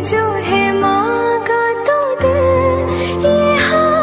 जो है मांगा तो दिल ये हाँ।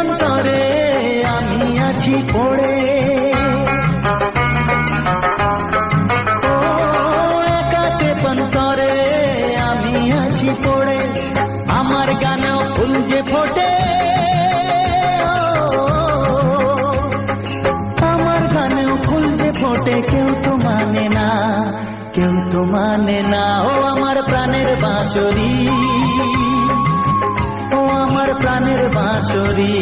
তেপান্তরে আমি আছি পড়ে, ও একা তেপান্তরে আমি আছি পড়ে, আমার গানেও ফুল যে ফোটে, আমার গানেও ফুল যে ফোটে, কেউ তো মানে না, কেউ তো মানে না। ও আমার প্রাণের বাঁশরি, ও আমার প্রাণের বাঁশরি।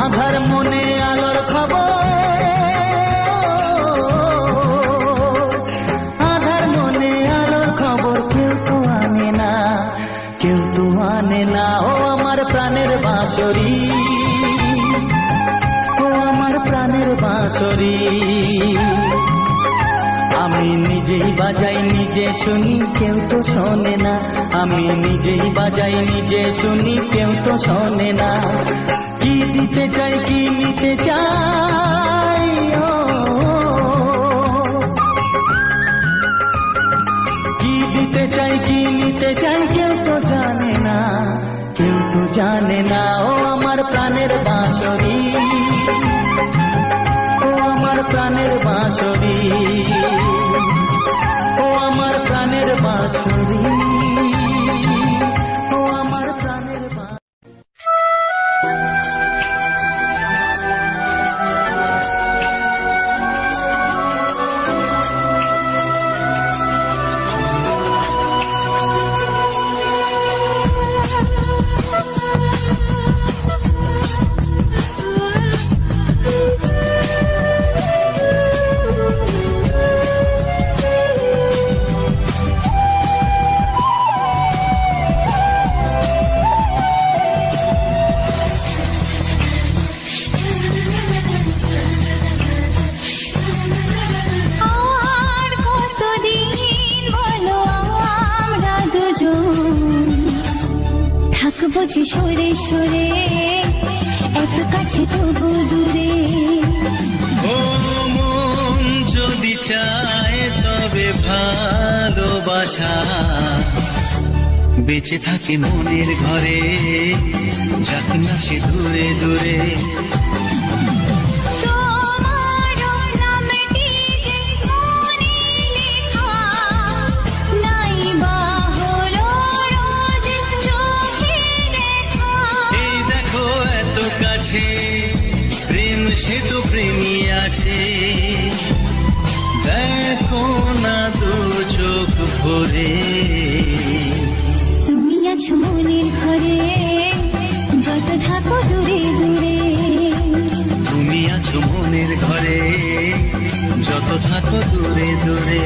আধার মনে আলোর খবর, আধার মনে আলোর খবর, কেউ তো আনে না, কেউ তো আনে না। ও আমার প্রাণের বাঁশরি, ও আমার প্রাণের বাঁশরি। আমি নিজেই বাজাই নিজে শুনি, কেউ তো শোনে না, আমি নিজেই বাজাই নিজে শুনি, কেউ তো শোনে না। কি দিতে চাই কি নিতে চাই, কি দিতে চাই কি নিতে চাই, কেউ তো জানে না, কেউ তো জানে না। ও আমার প্রাণের বাঁশরি, ও আমার প্রাণের বাঁশরি, ও আমার প্রাণের বাঁশরি, ও আমার প্রাণের বাঁশরি। সরে সরে এত কাছে তবু দূরে, ও মন যদি চায় তবে ভালোবাসা বেঁচে থাকে মনের ঘরে, যাক না সে দূরে দূরে। প্রেম সে তো প্রেমী আছে, দেখো না দু চোখ ভরে। তুমি আছো মনের ঘরে, যত থাকো দূরে দূরে, তুমি আছো মনের ঘরে, যত থাকো দূরে দূরে।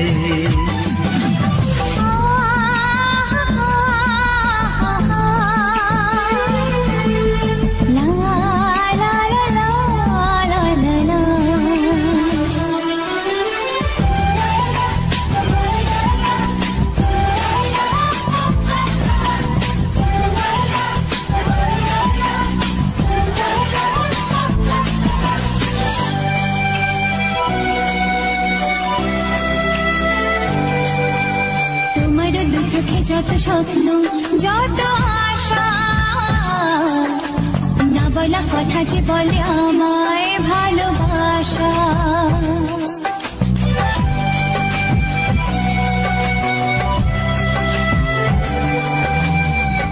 চোখে যত স্বপ্ন যত আশা, না বলা কথা যে বলে আমায় ভালোবাসা।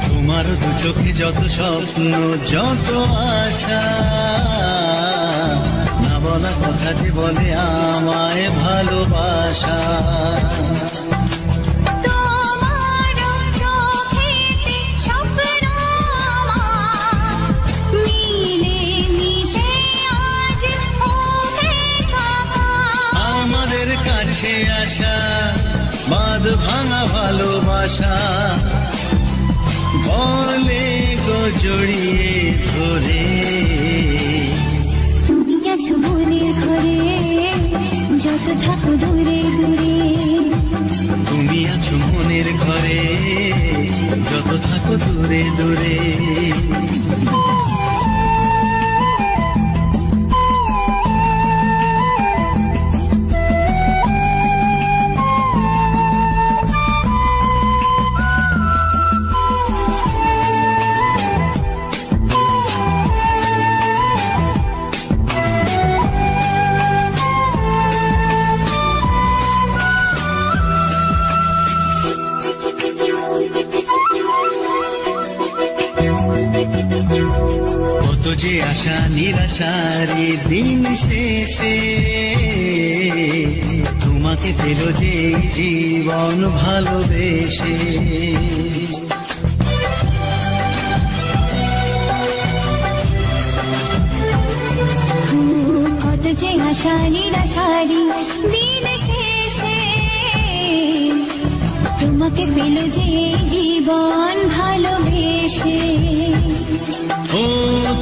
তোমার দু চোখে যত স্বপ্ন যত আশা, না বলা কথা যে বলে আমায় ভালোবাসা। কাছে আসা বাঁধ ভাঙা ভালোবাসা বলে গো জড়িয়ে ধরে তুমি আছো মনের ঘরে যত থাকো দূরে দূরে তুমি আছো মনের ঘরে যত থাকো দূরে দূরে যে আশা নিরাশারি দিন শেষে তোমাকে পেল যে জীবন ভালোবেসে কত যে আশা নিরাশারি দিন শেষে তোমাকে পেল যে জীবন ভালোবেসে ও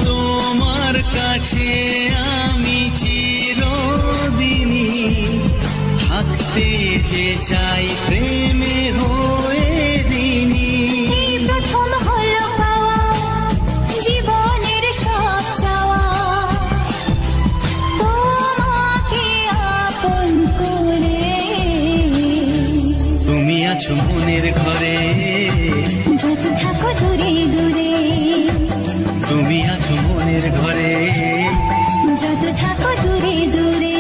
তোমার কাছে আমি চিরদিনই থাকতে যে চাই প্রেমে হয়ে দিনি প্রথম হলো পাওয়া জীবনের সব চাওয়া তোমাকে আপন করে তুমি আছো মনের ঘরে যত থাকো দূরে দূরে তুমি আছো মনের ঘরে যত থাকো দূরে দূরে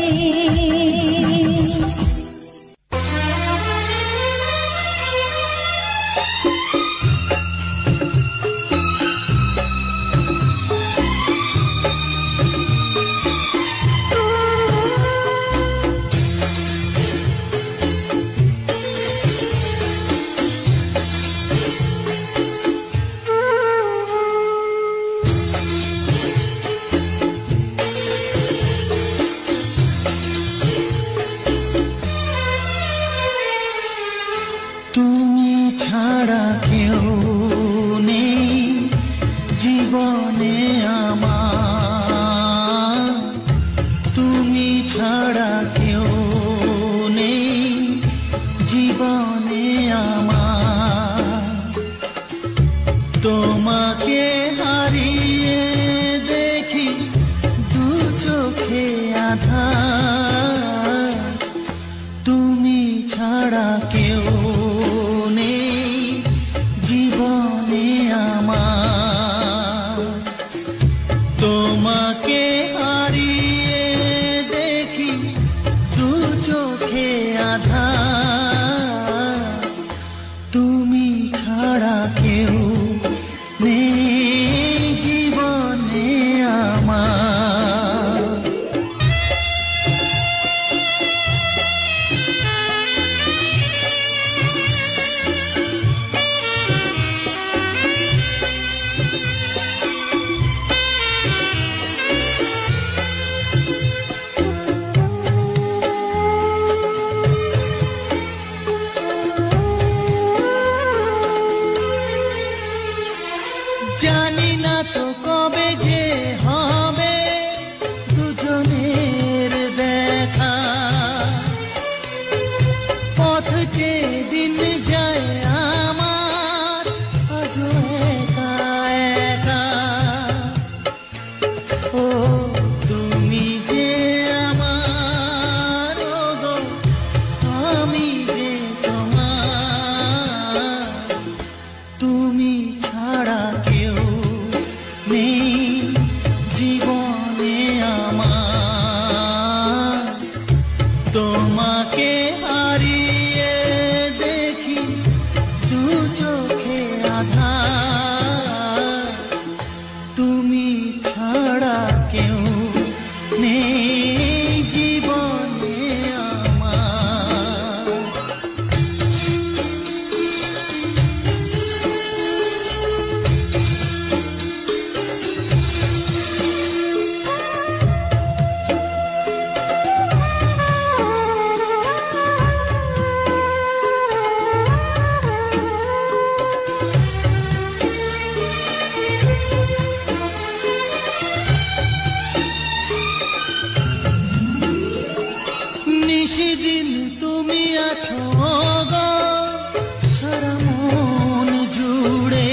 জানি না তো কবে যে হবে দুজনের দেখা পথ চেয়ে দিন যায় আমার আজও একা একা ও তুমি যে আমার গো আমি যে তোমার তুমি ছাড়া কেউ নেই জীবনে আমার তোমাকে হারিয়ে দেখি দু চোখে আধার তুমি ছাড়া কেউ নেই জীবনে আমার দিন তুমি আছো গো সারা মন জুড়ে,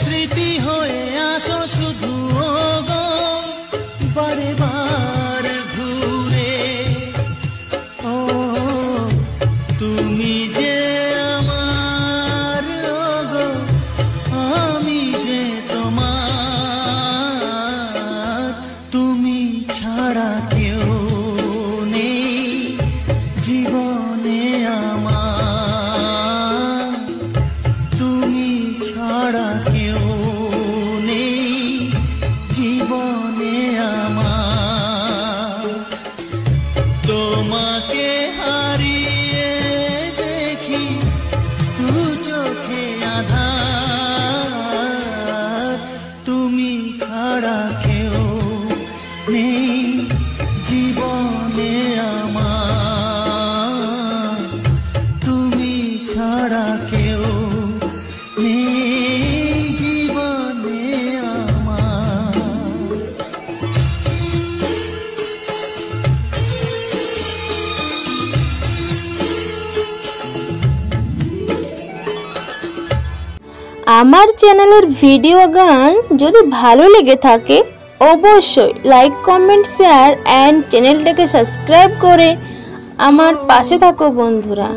স্মৃতি হয়ে আসো শুধু গো বারে বার ঘুরে। ও তুমি যে আমার গো, আমি যে তোমার, তুমি ছাড়া কেউ নেই জীবনে আমার, তুমি ছাড়া কেউ নেই জীবনে আমার। তোমাকে হারিয়ে দেখি দু চোখে আঁধার, তুমি ছাড়া কেউ নেই জীবনে আমার, তুমি ছাড়া কেউ নেই জীবনে আমার। আমার চ্যানেলের ভিডিও গান যদি ভালো লেগে থাকে অবশ্যই লাইক কমেন্ট শেয়ার এন্ড চ্যানেলটাকে সাবস্ক্রাইব করে আমার পাশে থাকো বন্ধুরা।